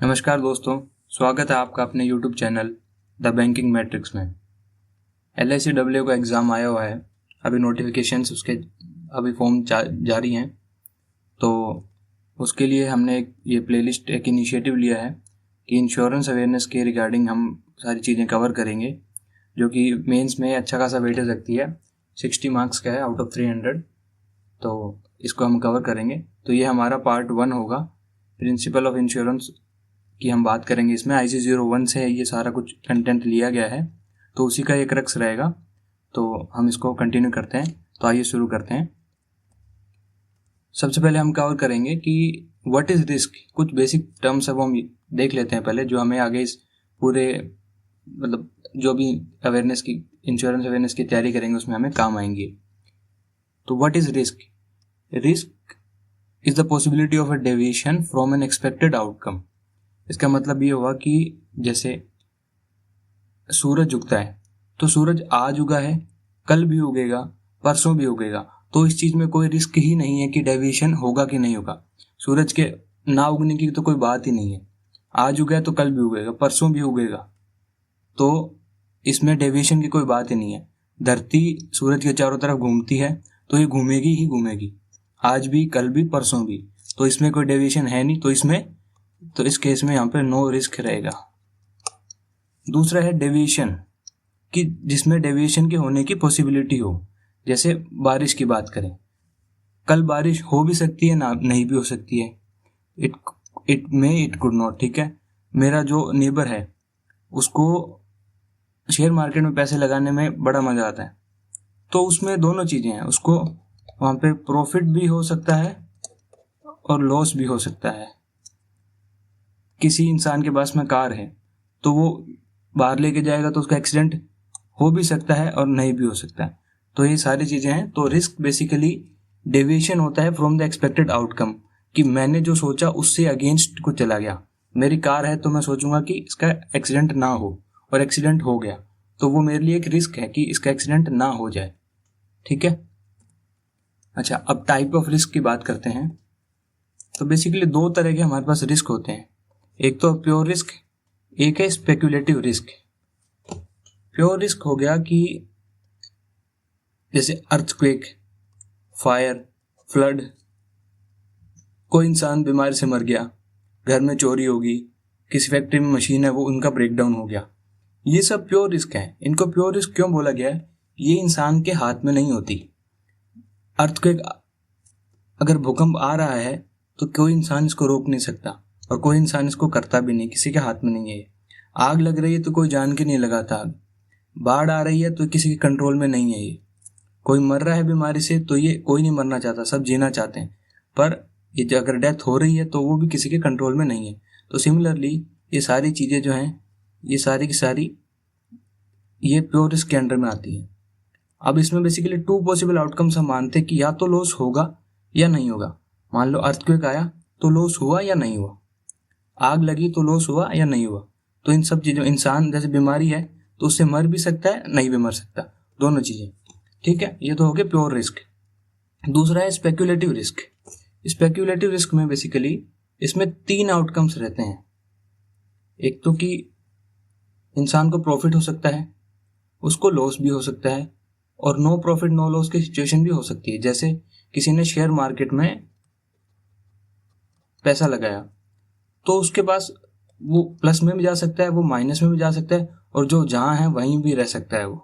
नमस्कार दोस्तों, स्वागत है आपका अपने YouTube channel the banking matrix में। LICW का एग्ज़ाम आया हुआ है। अभी नोटिफिकेशंस उसके अभी फॉर्म जारी हैं, तो उसके लिए हमने ये प्लेलिस्ट एक इनिशिएटिव लिया है कि इंश्योरेंस अवेयरनेस के रिगार्डिंग हम सारी चीज़ें कवर करेंगे, जो कि मेंस में अच्छा खासा वेटेज रखती है। 60 मार्क्स का है आउट ऑफ 300, तो इसको हम कवर करेंगे। तो ये हमारा पार्ट 1 होगा। प्रिंसिपल ऑफ इंश्योरेंस की हम बात करेंगे। इसमें IC01 से ये सारा कुछ कंटेंट लिया गया है, तो उसी का एक रक्स रहेगा। तो हम इसको कंटिन्यू करते हैं। तो आइए शुरू करते हैं। सबसे पहले हम कवर करेंगे कि व्हाट इज़ रिस्क। कुछ बेसिक टर्म्स है वो हम देख लेते हैं पहले, जो हमें आगे इस पूरे जो भी अवेयरनेस की इंश्योरेंस अवेयरनेस की तैयारी करेंगे उसमें हमें काम आएंगे। तो what is risk? Risk is the possibility of a deviation from N expected outcome. इसका मतलब ये हुआ कि जैसे सूरज उगता है, तो सूरज आज उगा है, कल भी उगेगा, परसों भी उगेगा, तो इस चीज़ में कोई रिस्क ही नहीं है कि डेविएशन होगा कि नहीं होगा। सूरज के ना उगने की तो कोई बात ही नहीं है। आज उगा है तो कल भी उगेगा, परसों भी उगेगा, तो इसमें डेविएशन की कोई बात ही नहीं है। धरती सूरज के चारों तरफ घूमती है, तो ये घूमेगी ही घूमेगी, आज भी, कल भी, परसों भी, तो इसमें कोई डेविएशन है नहीं। तो इस केस में यहाँ पे नो रिस्क रहेगा। दूसरा है डेविएशन, कि जिसमें डेविएशन के होने की पॉसिबिलिटी हो। जैसे बारिश की बात करें, कल बारिश हो भी सकती है, ना नहीं भी हो सकती है। It could not. ठीक है, मेरा जो नेबर है उसको शेयर मार्केट में पैसे लगाने में बड़ा मजा आता है, तो उसमें दोनों चीजें हैं। उसको वहां पे प्रॉफिट भी हो सकता है और लॉस भी हो सकता है। किसी इंसान के पास में कार है, तो वो बाहर लेके जाएगा तो उसका एक्सीडेंट हो भी सकता है और नहीं भी हो सकता है। तो ये सारी चीजें हैं। तो रिस्क बेसिकली डेविएशन होता है फ्रॉम द एक्सपेक्टेड आउटकम, कि मैंने जो सोचा उससे अगेंस्ट कुछ चला गया। मेरी कार है तो मैं सोचूंगा कि इसका एक्सीडेंट ना हो, और एक्सीडेंट हो गया, तो वो मेरे लिए एक रिस्क है कि इसका एक्सीडेंट ना हो जाए। ठीक है। अच्छा, अब टाइप ऑफ रिस्क की बात करते हैं। तो बेसिकली दो तरह के हमारे पास रिस्क होते हैं। एक तो प्योर रिस्क, एक है स्पेक्युलेटिव रिस्क। प्योर रिस्क हो गया कि जैसे अर्थक्वेक, फायर, फ्लड, कोई इंसान बीमारी से मर गया, घर में चोरी होगी, किसी फैक्ट्री में मशीन है वो उनका ब्रेकडाउन हो गया, ये सब प्योर रिस्क है। इनको प्योर रिस्क क्यों बोला गया है? ये इंसान के हाथ में नहीं होती। अर्थक्वेक, अगर भूकंप आ रहा है तो कोई इंसान इसको रोक नहीं सकता, और कोई इंसान इसको करता भी नहीं, किसी के हाथ में नहीं है। आग लग रही है तो कोई जान के नहीं लगाता आग। बाढ़ आ रही है तो किसी के कंट्रोल में नहीं है ये। कोई मर रहा है बीमारी से तो ये कोई नहीं मरना चाहता, सब जीना चाहते हैं, पर ये जो अगर डेथ हो रही है तो वो भी किसी के कंट्रोल में नहीं है। तो सिमिलरली ये सारी चीज़ें जो हैं, ये सारी की सारी ये प्योर रिस्क के अंडर में आती है। अब इसमें बेसिकली 2 पॉसिबल आउटकम्स हम मानते हैं कि या तो लॉस होगा या नहीं होगा। मान लो अर्थक्वेक आया तो लॉस हुआ या नहीं हुआ, आग लगी तो लॉस हुआ या नहीं हुआ। तो इन सब चीज़ों, इंसान जैसे बीमारी है तो उससे मर भी सकता है, नहीं भी मर सकता, दोनों चीज़ें। ठीक है, ये तो हो गया प्योर रिस्क। दूसरा है स्पेक्युलेटिव रिस्क। स्पेक्युलेटिव रिस्क में बेसिकली इसमें 3 आउटकम्स रहते हैं। एक तो कि इंसान को प्रॉफिट हो सकता है, उसको लॉस भी हो सकता है, और नो प्रॉफिट नो लॉस की सिचुएशन भी हो सकती है। जैसे किसी ने शेयर मार्केट में पैसा लगाया, तो उसके पास वो प्लस में भी जा सकता है, वो माइनस में भी जा सकता है, और जो जहाँ है वहीं भी रह सकता है वो।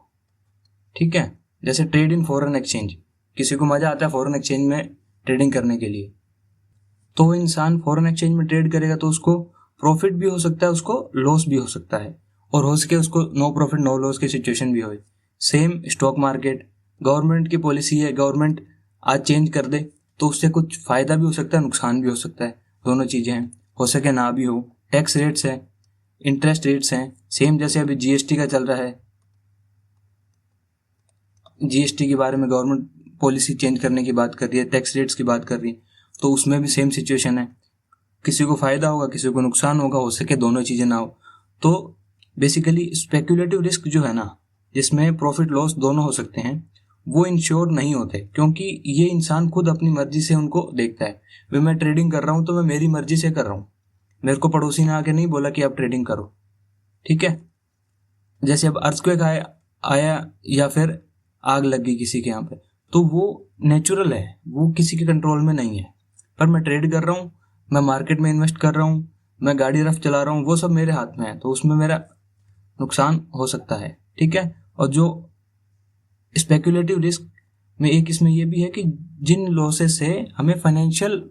ठीक है, जैसे ट्रेड इन फॉरेन एक्सचेंज, किसी को मजा आता है फॉरेन एक्सचेंज में ट्रेडिंग करने के लिए, तो वो इंसान फॉरेन एक्सचेंज में ट्रेड करेगा तो उसको प्रॉफिट भी हो सकता है, उसको लॉस भी हो सकता है, और हो सके उसको नो प्रॉफिट नो लॉस की सिचुएशन भी हो। सेम स्टॉक मार्केट, गवर्नमेंट की पॉलिसी है, गवर्नमेंट आज चेंज कर दे तो उससे कुछ फायदा भी हो सकता है, नुकसान भी हो सकता है, दोनों चीजें हैं, हो सके ना भी हो। टैक्स रेट्स है, इंटरेस्ट रेट्स हैं, सेम जैसे अभी GST का चल रहा है। GST के बारे में गवर्नमेंट पॉलिसी चेंज करने की बात कर रही है, टैक्स रेट्स की बात कर रही है, तो उसमें भी सेम सिचुएशन है। किसी को फायदा होगा, किसी को नुकसान होगा, हो सके दोनों चीजें ना हो। तो बेसिकली स्पेक्युलेटिव रिस्क जो है ना, जिसमें प्रॉफिट लॉस दोनों हो सकते हैं, वो इंश्योर नहीं होते, क्योंकि ये इंसान खुद अपनी मर्जी से उनको देखता है। वे मैं ट्रेडिंग कर रहा हूँ तो मैं मेरी मर्जी से कर रहा हूँ, मेरे को पड़ोसी ने आके नहीं बोला कि आप ट्रेडिंग करो, ठीक है। जैसे अब अर्थक्वेक आया या फिर आग लग गई किसी के यहाँ पे, तो वो नेचुरल है, वो किसी के कंट्रोल में नहीं है। पर मैं ट्रेड कर रहा हूँ, मैं मार्केट में इन्वेस्ट कर रहा हूँ, मैं गाड़ी रफ चला रहा हूँ, वो सब मेरे हाथ में है, तो उसमें मेरा नुकसान हो सकता है, ठीक है। और जो स्पेकुलेटिव रिस्क में एक इसमें ये भी है कि जिन लॉसेस से हमें फाइनेंशियल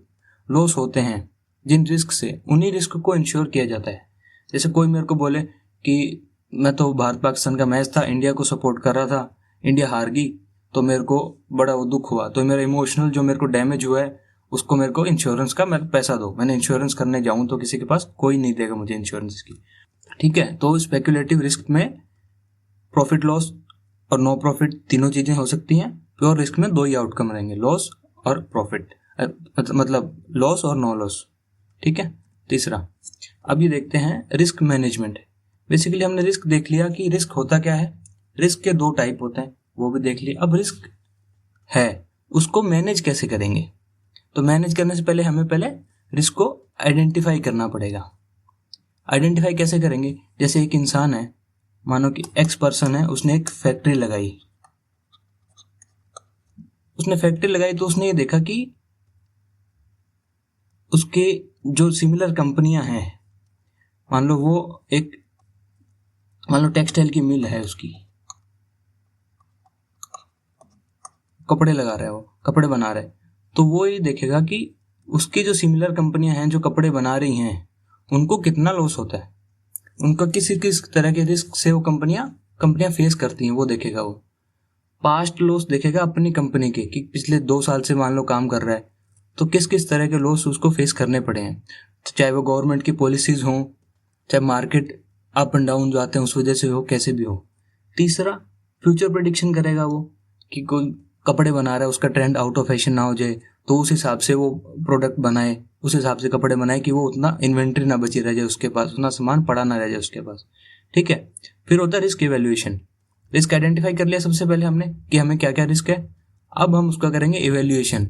लॉस होते हैं, जिन रिस्क से, उन्हीं रिस्क को इंश्योर किया जाता है। जैसे कोई मेरे को बोले कि मैं तो भारत पाकिस्तान का मैच था, इंडिया को सपोर्ट कर रहा था, इंडिया हार गई, तो मेरे को बड़ा दुख हुआ, तो मेरा इमोशनल जो मेरे को डैमेज हुआ है उसको मेरे को इंश्योरेंस का मेरे पैसा दो। मैंने इंश्योरेंस करने जाऊं तो किसी के पास कोई नहीं देगा मुझे इंश्योरेंस की, ठीक है। तो स्पेकुलेटिव रिस्क में प्रॉफिट लॉस और नो प्रॉफिट तीनों चीजें हो सकती हैं। प्योर रिस्क में दो ही आउटकम रहेंगे, लॉस और प्रॉफिट, मतलब लॉस और नो लॉस, ठीक है। तीसरा, अब ये देखते हैं रिस्क मैनेजमेंट। बेसिकली हमने रिस्क देख लिया कि रिस्क होता क्या है, रिस्क के दो टाइप होते हैं वो भी देख लिया। अब रिस्क है, उसको मैनेज कैसे करेंगे, तो मैनेज करने से पहले हमें पहले रिस्क को आइडेंटिफाई करना पड़ेगा। आइडेंटिफाई कैसे करेंगे, जैसे एक इंसान है, मानो कि एक्स पर्सन है, उसने एक फैक्ट्री लगाई, तो उसने ये देखा कि उसके जो सिमिलर कंपनियां हैं, मान लो टेक्सटाइल की मिल है, उसकी कपड़े लगा रहा है, वो कपड़े बना रहा है, तो वो ये देखेगा कि उसकी जो सिमिलर कंपनियां हैं जो कपड़े बना रही हैं उनको कितना लॉस होता है, उनका किस तरह के रिस्क से वो कंपनियां फेस करती हैं, वो देखेगा। वो पास्ट लॉस देखेगा अपनी कंपनी के कि पिछले 2 साल से मान लो काम कर रहा है, तो किस तरह के लॉस उसको फेस करने पड़े हैं, तो चाहे वो गवर्नमेंट की पॉलिसीज हों, चाहे मार्केट अप एंड डाउन जो आते हैं उस वजह से हो, कैसे भी हो। तीसरा, फ्यूचर प्रेडिक्शन करेगा वो कि कोई कपड़े बना रहा है, उसका ट्रेंड आउट ऑफ फैशन ना हो जाए, तो उस हिसाब से वो प्रोडक्ट बनाए, उस हिसाब से कपड़े बनाए कि वो उतना इन्वेंट्री ना बची रह जाए उसके पास, उतना सामान पड़ा ना रह जाए उसके पास, ठीक है। फिर होता है रिस्क इवैल्यूएशन। रिस्क आइडेंटिफाई कर लिया सबसे पहले हमने कि हमें क्या क्या रिस्क है, अब हम उसका करेंगे इवैल्यूएशन।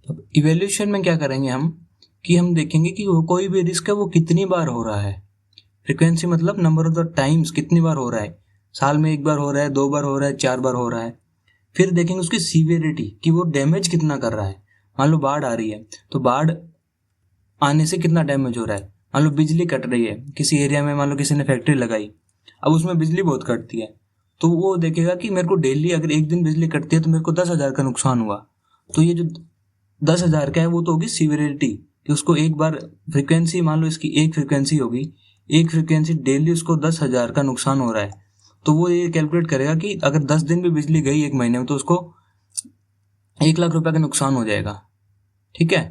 अब इवैल्यूएशन में क्या करेंगे हम कि हम देखेंगे कि वो कोई भी रिस्क है वो कितनी बार हो रहा है। फ्रीक्वेंसी मतलब नंबर ऑफ द टाइम्स, कितनी बार हो रहा है, साल में 1 बार हो रहा है, 2 बार हो रहा है, 4 बार हो रहा है। फिर देखेंगे उसकी सीवियरिटी कि वो डैमेज कितना कर रहा है। मान लो बाढ़ आ रही है, तो बाढ़ आने से कितना डैमेज हो रहा है। मान लो बिजली कट रही है किसी एरिया में, मान लो किसी ने फैक्ट्री लगाई, अब उसमें बिजली बहुत कटती है, तो वो देखेगा कि मेरे को डेली अगर एक दिन बिजली कटती है तो मेरे को 10,000 का नुकसान हुआ, तो ये जो 10,000 का है वो तो होगी सीवियरिटी कि उसको एक बार फ्रिक्वेंसी, मान लो इसकी एक फ्रिक्वेंसी होगी, एक फ्रिक्वेंसी डेली उसको 10,000 का नुकसान हो रहा है, तो वो ये कैलकुलेट करेगा कि अगर 10 दिन भी बिजली गई एक महीने में तो उसको 1,00,000 रुपए का नुकसान हो जाएगा, ठीक है।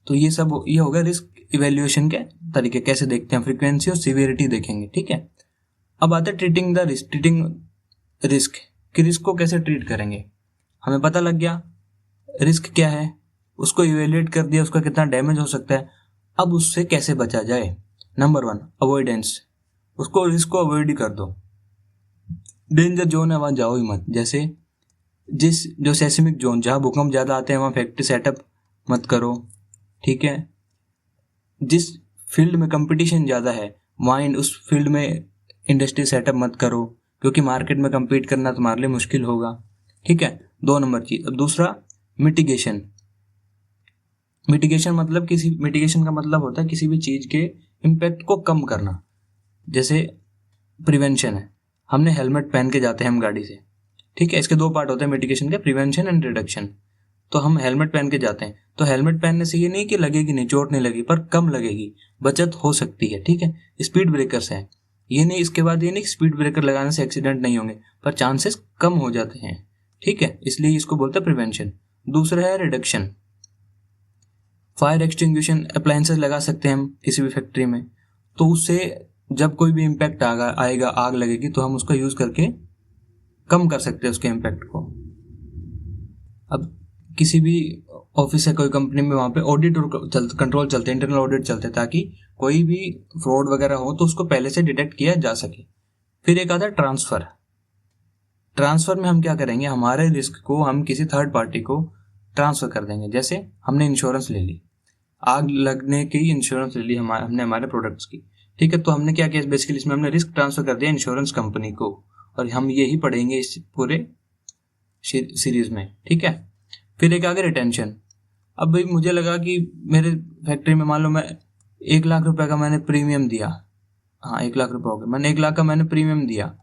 तो ये हो गया रिस्क इवैल्यूएशन के तरीके, कैसे देखते हैं, फ्रीक्वेंसी और सीवियरिटी देखेंगे, ठीक है। अब आते हैं ट्रीटिंग रिस्क कि रिस्क को कैसे ट्रीट करेंगे। हमें पता लग गया रिस्क क्या है, उसको इवेल्युएट कर दिया, उसका कितना डैमेज हो सकता है, अब उससे कैसे बचा जाए। नंबर 1, अवॉइडेंस, उसको रिस्क को अवॉइड ही कर दो। डेंजर जोन है वहां जाओ ही मत, जैसे जो सेस्मिक जोन जहाँ भूकंप ज्यादा आते हैं वहां फैक्ट्री सेटअप मत करो, ठीक है। जिस फील्ड में कंपटीशन ज़्यादा है वहाँ उस फील्ड में इंडस्ट्री सेटअप मत करो, क्योंकि मार्केट में compete करना तुम्हारे लिए मुश्किल होगा, ठीक है। 2 नंबर चीज। अब दूसरा, मिटिगेशन मिटिगेशन का मतलब होता है किसी भी चीज़ के इम्पैक्ट को कम करना। जैसे प्रिवेंशन है, हमने हेलमेट पहन के जाते हैं हम गाड़ी से, ठीक है। इसके 2 पार्ट होते हैं मिटिगेशन के, प्रिवेंशन एंड रिडक्शन। तो हम हेलमेट पहन के जाते हैं, तो हेलमेट पहनने से ये नहीं कि लगेगी नहीं, चोट नहीं लगेगी, पर कम लगेगी, बचत हो सकती है, ठीक है। स्पीड ब्रेकर्स हैं, ये नहीं, इसके बाद ये नहीं स्पीड ब्रेकर लगाने से एक्सीडेंट नहीं होंगे, पर चांसेस कम हो जाते हैं, ठीक है, इसलिए इसको बोलते हैं प्रिवेंशन। दूसरा है रिडक्शन। फायर एक्सटिंग्विशन अप्लायंसेस लगा सकते हैं हम किसी भी फैक्ट्री में, तो उससे जब कोई भी इम्पैक्ट आएगा, आग लगेगी, तो हम उसका यूज करके कम कर सकते हैं उसके इम्पैक्ट को। अब किसी भी ऑफिस है, कोई कंपनी में, वहाँ पे ऑडिट और कंट्रोल चलते हैं, इंटरनल ऑडिट चलते हैं, ताकि कोई भी फ्रॉड वगैरह हो तो उसको पहले से डिटेक्ट किया जा सके। फिर एक आता है ट्रांसफर में हम क्या करेंगे, हमारे रिस्क को हम किसी थर्ड पार्टी को ट्रांसफर कर देंगे। जैसे हमने इंश्योरेंस ले ली, आग लगने की इंश्योरेंस ले ली हमने हमारे प्रोडक्ट्स की, ठीक है। तो हमने क्या किया बेसिकली, इसमें हमने रिस्क ट्रांसफर कर दिया इंश्योरेंस कंपनी को, और हम यही पढ़ेंगे इस पूरे सीरीज में, ठीक है। फिर एक आगे रिटेंशन। अब भाई मुझे लगा कि मेरे फैक्ट्री में मान लो मैं 1 लाख रुपए का मैंने प्रीमियम दिया, हाँ 1 लाख रुपए हो गए, मैंने 1 लाख का मैंने प्रीमियम दिया,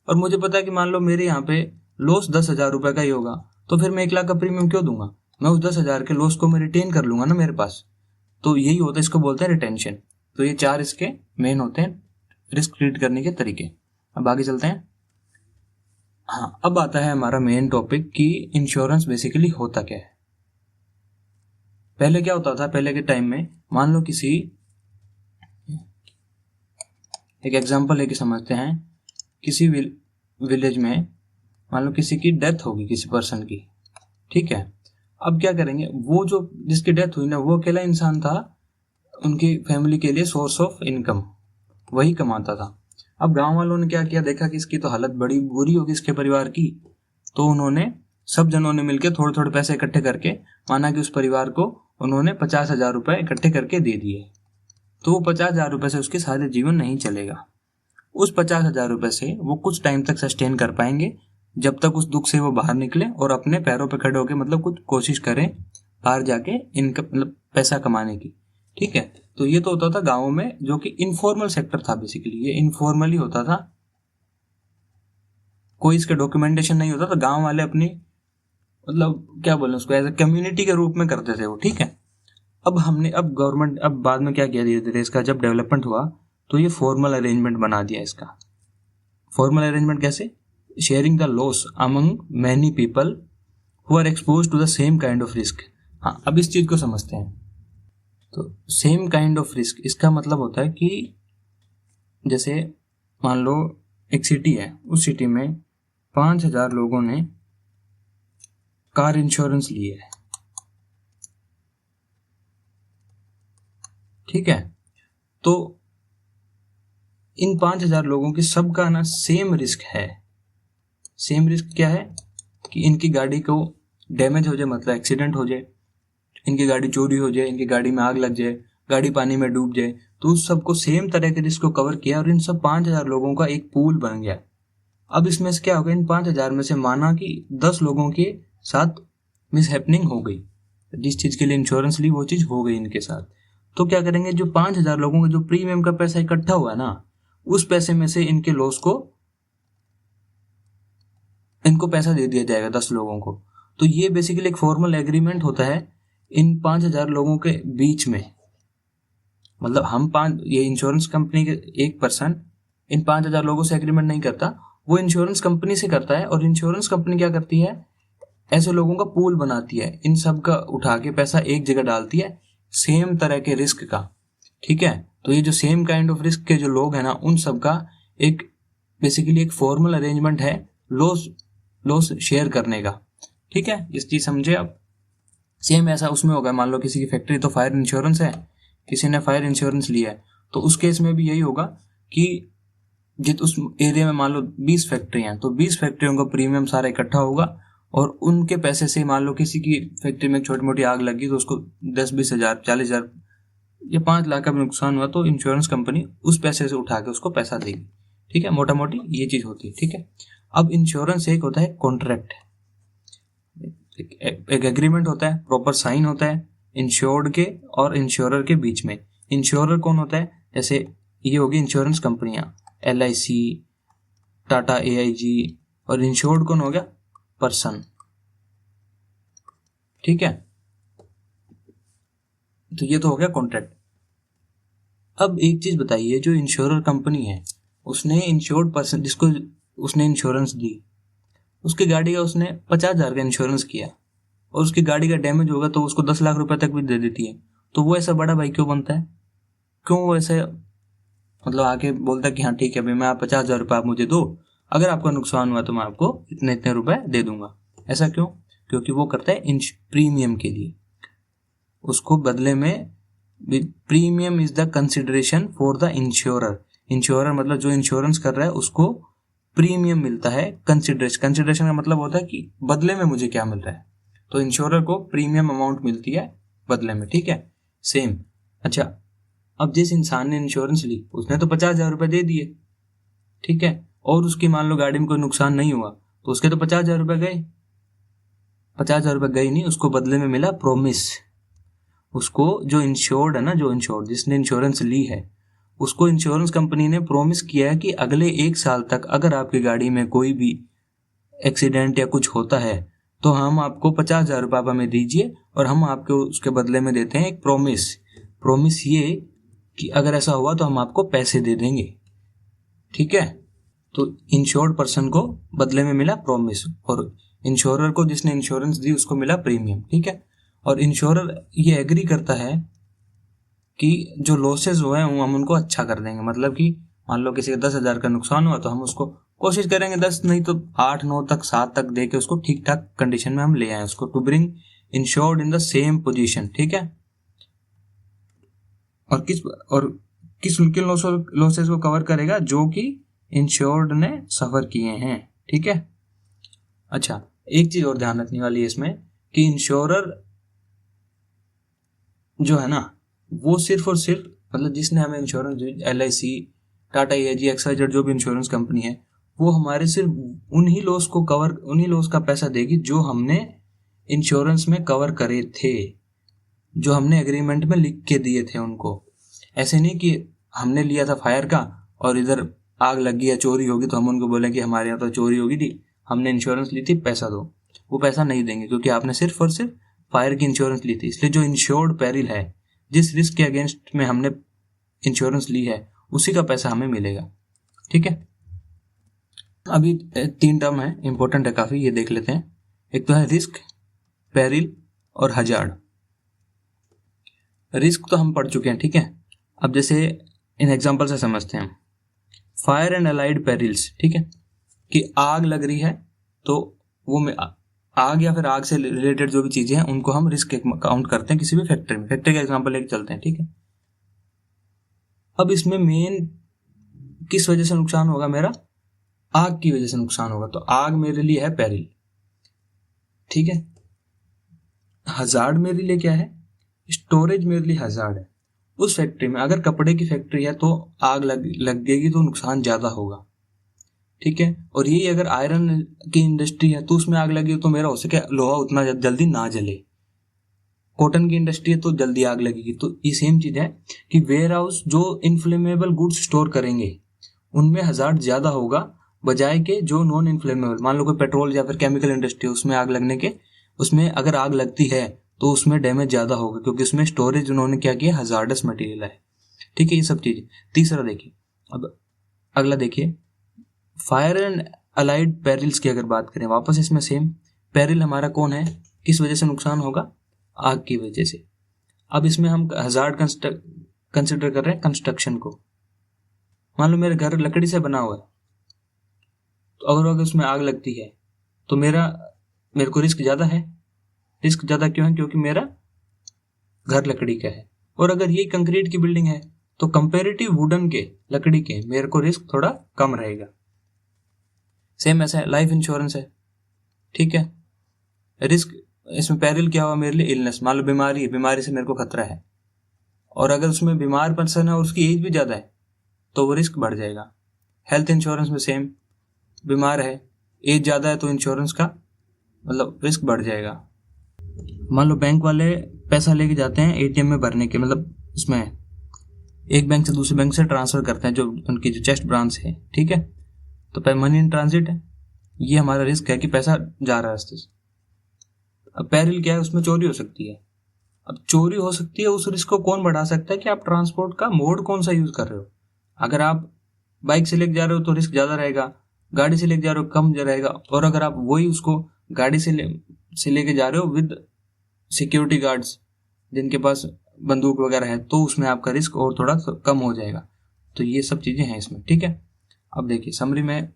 और मुझे पता है कि मान लो मेरे यहाँ पे लॉस 10,000 रुपए का ही होगा, तो फिर मैं 1 लाख का प्रीमियम क्यों दूंगा, मैं उस 10,000 के लॉस को मैं रिटेन कर लूंगा ना मेरे पास। तो यही होता है, इसको बोलते हैं रिटेंशन। तो ये 4 इसके मेन होते हैं रिस्क ट्रीट करने के तरीके। अब आगे चलते हैं। हाँ, अब आता है हमारा मेन टॉपिक कि इंश्योरेंस बेसिकली होता क्या है। पहले क्या होता था, पहले के टाइम में मान लो किसी, एक एग्जांपल लेके समझते हैं, किसी विलेज में मान लो किसी की डेथ होगी, किसी पर्सन की, ठीक है। अब क्या करेंगे, वो जो जिसकी डेथ हुई ना, वो अकेला इंसान था, उनकी फैमिली के लिए सोर्स ऑफ इनकम, वही कमाता था। अब गांव वालों ने क्या किया, देखा कि इसकी तो हालत बड़ी बुरी होगी इसके परिवार की, तो उन्होंने सब जनों ने मिलकर थोड़े थोड़े पैसे इकट्ठे करके, माना कि उस परिवार को उन्होंने 50,000 रुपए इकट्ठे करके दे दिए। तो वो 50,000 रुपए से उसके सारे जीवन नहीं चलेगा। उस 50,000 रुपए से वो कुछ टाइम तक सस्टेन कर पाएंगे, जब तक उस दुख से वो बाहर निकले और अपने पैरों पे खड़े होके मतलब कुछ कोशिश करें बाहर जाके इनका मतलब पैसा कमाने की, ठीक है। तो ये तो होता था गाँव में, जो कि इनफॉर्मल सेक्टर था बेसिकली, ये इनफॉर्मली होता था, कोई इसका डॉक्यूमेंटेशन नहीं होता था। गांव वाले अपनी मतलब क्या बोले उसको, एज ए कम्युनिटी के रूप में करते थे वो, ठीक है। अब गवर्नमेंट, अब बाद में क्या किया धीरे धीरे इसका जब डेवलपमेंट हुआ, तो ये फॉर्मल अरेंजमेंट बना दिया इसका। फॉर्मल अरेंजमेंट कैसे, sharing the loss among many people who are expose to the same kind of risk. हाँ, अब इस चीज को समझते हैं। तो सेम काइंड ऑफ रिस्क, इसका मतलब होता है कि जैसे मान लो एक सिटी है, उस सिटी में 5,000 लोगों ने कार इंश्योरेंस लिए है, ठीक है। तो इन 5,000 लोगों की सबका ना सेम रिस्क है। सेम रिस्क क्या है कि इनकी गाड़ी को डैमेज हो जाए, मतलब एक्सीडेंट हो जाए, इनकी गाड़ी चोरी हो जाए, इनकी गाड़ी में आग लग जाए, गाड़ी पानी में डूब जाए, तो उस सबको सेम तरह के रिस्क को कवर किया और इन सब 5,000 लोगों का एक पूल बन गया। अब इसमें से क्या होगा, इन 5,000 में से माना कि 10 लोगों के साथ मिसहैपनिंग हो गई, जिस चीज के लिए इंश्योरेंस ली वो चीज हो गई इनके साथ, तो क्या करेंगे, जो 5,000 लोगों का जो प्रीमियम का पैसा इकट्ठा हुआ ना, उस पैसे में से इनके लॉस को इनको पैसा दे दिया जाएगा 10 लोगों को। तो ये बेसिकली एक फॉर्मल एग्रीमेंट होता है इन 5,000 लोगों के बीच में। मतलब ये इंश्योरेंस कंपनी के एक पर्सन इन 5,000 लोगों से एग्रीमेंट नहीं करता, वो इंश्योरेंस कंपनी से करता है, और इंश्योरेंस कंपनी क्या करती है, ऐसे लोगों का पूल बनाती है, इन सब का उठा के पैसा एक जगह डालती है सेम तरह के रिस्क का, ठीक है। तो ये जो सेम काइंड ऑफ रिस्क के जो लोग हैं ना, उन सब का एक बेसिकली एक फॉर्मल अरेंजमेंट है लॉस शेयर करने का, ठीक है। इस चीज समझे आप। सेम ऐसा उसमें होगा, मान लो किसी की फैक्ट्री तो फायर इंश्योरेंस है, किसी ने फायर इंश्योरेंस लिया है, तो उस केस में भी यही होगा कि जित उस एरिया में मान लो 20 फैक्ट्रियां हैं, तो 20 फैक्ट्रियों का प्रीमियम सारा इकट्ठा होगा, और उनके पैसे से मान लो किसी की फैक्ट्री में छोटी मोटी आग लगी, तो उसको 10-20 हजार 40,000 या 5 लाख का भी नुकसान हुआ, तो इंश्योरेंस कंपनी उस पैसे से उठा के उसको पैसा देगी, ठीक है। मोटा मोटी ये चीज होती है, ठीक है। अब इंश्योरेंस एक होता है कॉन्ट्रैक्ट, एक एग्रीमेंट होता है, प्रॉपर साइन होता है इंश्योर्ड के और इंश्योरर के बीच में। इंश्योरर कौन होता है, जैसे ये होगी इंश्योरेंस कंपनियां, LIC, टाटा, AIG, और इंश्योर्ड कौन हो गया, पर्सन, ठीक है। तो ये तो हो गया कॉन्ट्रैक्ट। अब एक चीज बताइए, जो इंश्योरर कंपनी है, उसने इंश्योर्ड पर्सन जिसको उसने इंश्योरेंस दी, उसकी गाड़ी का उसने 50,000 का इंश्योरेंस किया, और उसकी गाड़ी का डैमेज होगा तो उसको 10 लाख रुपए तक भी दे देती है, तो वो ऐसा बड़ा भाई क्यों बनता है, क्यों वो ऐसे मतलब आके बोलता है कि हाँ ठीक है भाई, मैं आप 50,000 रुपये आप मुझे दो, अगर आपका नुकसान हुआ तो मैं आपको इतने इतने रुपए दे दूंगा। ऐसा क्यों, क्योंकि वो करता है प्रीमियम के लिए, उसको बदले में premium is the consideration for the insurer. Insurer मतलब जो इंश्योरेंस कर रहा है उसको प्रीमियम मिलता है, कंसिडरेशन का मतलब होता है कि बदले में मुझे क्या मिल रहा है, तो इंश्योरर को प्रीमियम अमाउंट मिलती है बदले में, ठीक है। सेम। अच्छा, अब जिस इंसान ने इंश्योरेंस ली उसने तो 50,000 रुपये दे दिए, ठीक है, और उसकी मान लो गाड़ी में कोई नुकसान नहीं हुआ तो उसके तो 50,000 रुपये गए। 50,000 रुपये गए नहीं, उसको बदले में मिला प्रोमिस। उसको जो इंश्योर्ड है ना, जो इंश्योर्ड जिसने इंश्योरेंस ली है, उसको इंश्योरेंस कंपनी ने प्रोमिस किया है कि अगले 1 साल तक अगर आपकी गाड़ी में कोई भी एक्सीडेंट या कुछ होता है तो हम आपको 50,000 रुपये आप हमें दीजिए और हम आपको उसके बदले में देते हैं एक प्रोमिस। प्रोमिस ये कि अगर ऐसा हुआ तो हम आपको पैसे दे देंगे, ठीक है। तो इंश्योर्ड पर्सन को बदले में मिला प्रोमिस और इंश्योरर को जिसने इंश्योरेंस दी उसको मिला प्रीमियम, ठीक है। और इंश्योरर ये एग्री करता है कि जो लॉसेज हुए हैं हम उनको अच्छा कर देंगे। मतलब कि मान लो किसी का 10,000 का नुकसान हुआ तो हम उसको कोशिश करेंगे 10 नहीं तो 8, 9 तक 7 तक दे के उसको ठीक ठाक कंडीशन में हम ले आए उसको, to bring insured in the same position, ठीक है। और किस उनके लॉसेज को कवर करेगा जो कि इंश्योर्ड ने सफर किए हैं, ठीक है। अच्छा, एक चीज और ध्यान रखने वाली है इसमें कि इंश्योरर जो है ना वो सिर्फ और सिर्फ मतलब जिसने हमें insurance, LIC, Tata AIG, XYZ जो भी इंश्योरेंस कंपनी है, वो हमारे सिर्फ उन्हीं लॉस का पैसा देगी जो हमने इंश्योरेंस में कवर करे थे, जो हमने एग्रीमेंट में लिख के दिए थे उनको। ऐसे नहीं कि हमने लिया था फायर का और इधर आग लगी या चोरी होगी तो हम उनको बोले कि हमारे यहाँ तो चोरी होगी थी, हमने इंश्योरेंस ली थी, पैसा दो। वो पैसा नहीं देंगे क्योंकि आपने सिर्फ और सिर्फ फायर की इंश्योरेंस ली थी। इसलिए जो इंश्योर्ड पेरिल है, जिस रिस्क के अगेंस्ट में हमने इंश्योरेंस ली है, उसी का पैसा हमें मिलेगा, ठीक है। अभी 3 टर्म है, इंपॉर्टेंट है काफी, ये देख लेते हैं। एक तो है रिस्क, पेरिल और हजार्ड। रिस्क तो हम पढ़ चुके हैं, ठीक है। अब जैसे इन एग्जांपल से समझते हैं। फायर एंड अलाइड पेरिल्स, ठीक है, कि आग लग रही है तो वो आग या फिर आग से रिलेटेड जो भी चीजें हैं उनको हम रिस्क काउंट करते हैं किसी भी फैक्ट्री में। फैक्ट्री का एग्जांपल लेके चलते हैं, ठीक है। अब इसमें मेन किस वजह से नुकसान होगा मेरा? आग की वजह से नुकसान होगा, तो आग मेरे लिए है पेरिल, ठीक है। हजार्ड मेरे लिए क्या है? स्टोरेज मेरे लिए हजार्ड है। उस फैक्ट्री में अगर कपड़े की फैक्ट्री है तो आग लगेगी तो नुकसान ज्यादा होगा, ठीक है। और यही अगर आयरन की इंडस्ट्री है तो उसमें आग लगी तो मेरा हो सके लोहा उतना जल्दी ना जले। कॉटन की इंडस्ट्री है तो जल्दी आग लगेगी। तो ये सेम चीज है कि वेयर हाउस जो इनफ्लेमेबल गुड्स स्टोर करेंगे उनमें हजार्ड ज्यादा होगा बजाय के जो नॉन इनफ्लेमेबल। मान लो कोई पेट्रोल या फिर केमिकल इंडस्ट्री, उसमें आग लगने के, उसमें अगर आग लगती है तो उसमें डैमेज ज्यादा होगा क्योंकि उसमें स्टोरेज उन्होंने क्या किया, हजार्डस मटेरियल है, ठीक है। ये सब चीजें। तीसरा देखिए, अब अगला देखिए, फायर एंड अलाइड पेरिल्स की अगर बात करें, वापस इसमें सेम। पेरिल हमारा कौन है, किस वजह से नुकसान होगा? आग की वजह से। अब इसमें हम हजार्ड कंसिडर कर रहे हैं कंस्ट्रक्शन को। मान लो मेरा घर लकड़ी से बना हुआ है तो अगर उसमें आग लगती है तो मेरे को रिस्क ज्यादा है। रिस्क ज्यादा क्यों है? क्योंकि मेरा घर लकड़ी का है। और अगर ये कंक्रीट की बिल्डिंग है तो कंपेरेटिव वुडन के, लकड़ी के, मेरे को रिस्क थोड़ा कम रहेगा। सेम ऐसा लाइफ इंश्योरेंस है, ठीक है। रिस्क इसमें पेरिल क्या हुआ मेरे लिए? इलनेस। मान लो बीमारी है, बीमारी से मेरे को खतरा है और अगर उसमें बीमार पर्सन है और उसकी एज भी ज्यादा है तो वो रिस्क बढ़ जाएगा। हेल्थ इंश्योरेंस में सेम, बीमार है, एज ज्यादा है तो इंश्योरेंस का मतलब रिस्क बढ़ जाएगा। मान लो बैंक वाले पैसा लेके जाते हैं ATM में भरने के, मतलब इसमें एक बैंक से दूसरे बैंक से ट्रांसफर करते हैं जो उनकी जो चेस्ट ब्रांच है, ठीक है। तो मनी इन ट्रांजिट है, ये हमारा रिस्क है कि पैसा जा रहा है रास्ते से। अब पेरिल क्या है? उसमें चोरी हो सकती है। अब चोरी हो सकती है, उस रिस्क को कौन बढ़ा सकता है कि आप ट्रांसपोर्ट का मोड कौन सा यूज कर रहे हो। अगर आप बाइक से लेके जा रहे हो तो रिस्क ज्यादा रहेगा, गाड़ी से लेके जा रहे हो कम रहेगा। और अगर आप वही उसको गाड़ी से लेके जा रहे हो विद सिक्योरिटी गार्ड्स जिनके पास बंदूक वगैरह है तो उसमें आपका रिस्क और थोड़ा कम हो जाएगा। तो ये सब चीजें हैं इसमें, ठीक है। अब देखिए समरी में,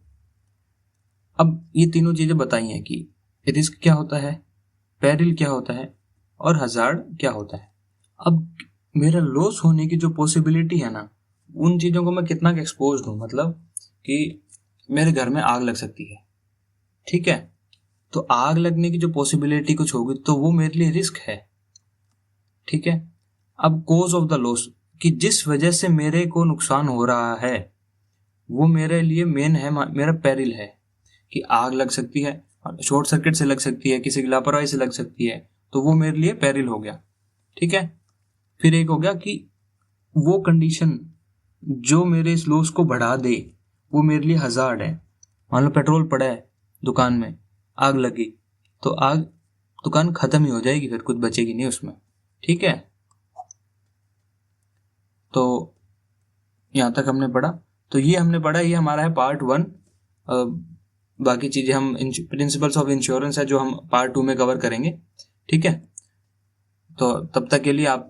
अब ये तीनों चीजें बताई हैं कि रिस्क क्या होता है, पेरिल क्या होता है और हजार्ड क्या होता है। अब मेरा लॉस होने की जो पॉसिबिलिटी है ना, उन चीजों को मैं कितना एक्सपोज्ड हूं। मतलब कि मेरे घर में आग लग सकती है, ठीक है। तो आग लगने की जो पॉसिबिलिटी कुछ होगी तो वो मेरे लिए रिस्क है, ठीक है। अब कोज ऑफ द लॉस, कि जिस वजह से मेरे को नुकसान हो रहा है वो मेरे लिए मेन है, मेरा पेरिल है कि आग लग सकती है, शॉर्ट सर्किट से लग सकती है, किसी की लापरवाही से लग सकती है, तो वो मेरे लिए पेरिल हो गया। ठीक है। फिर एक हो गया कि वो कंडीशन जो मेरे इस लॉस को बढ़ा दे वो मेरे लिए हजार्ड है। मान लो पेट्रोल पड़ा है दुकान में, आग लगी तो आग दुकान खत्म ही हो जाएगी, फिर कुछ बचेगी नहीं उसमें। ठीक है। तो यहाँ तक हमने पढ़ा। तो ये हमने पढ़ा, ये हमारा है पार्ट 1। बाकी चीज़ें हम प्रिंसिपल्स ऑफ इंश्योरेंस है जो हम पार्ट 2 में कवर करेंगे। ठीक है। तो तब तक के लिए आप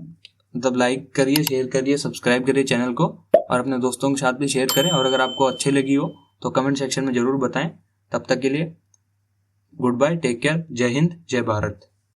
मतलब लाइक करिए, शेयर करिए, सब्सक्राइब करिए चैनल को, और अपने दोस्तों के साथ भी शेयर करें। और अगर आपको अच्छी लगी हो तो कमेंट सेक्शन में ज़रूर बताएं। तब तक के लिए गुड बाय, टेक केयर, जय हिंद, जय भारत।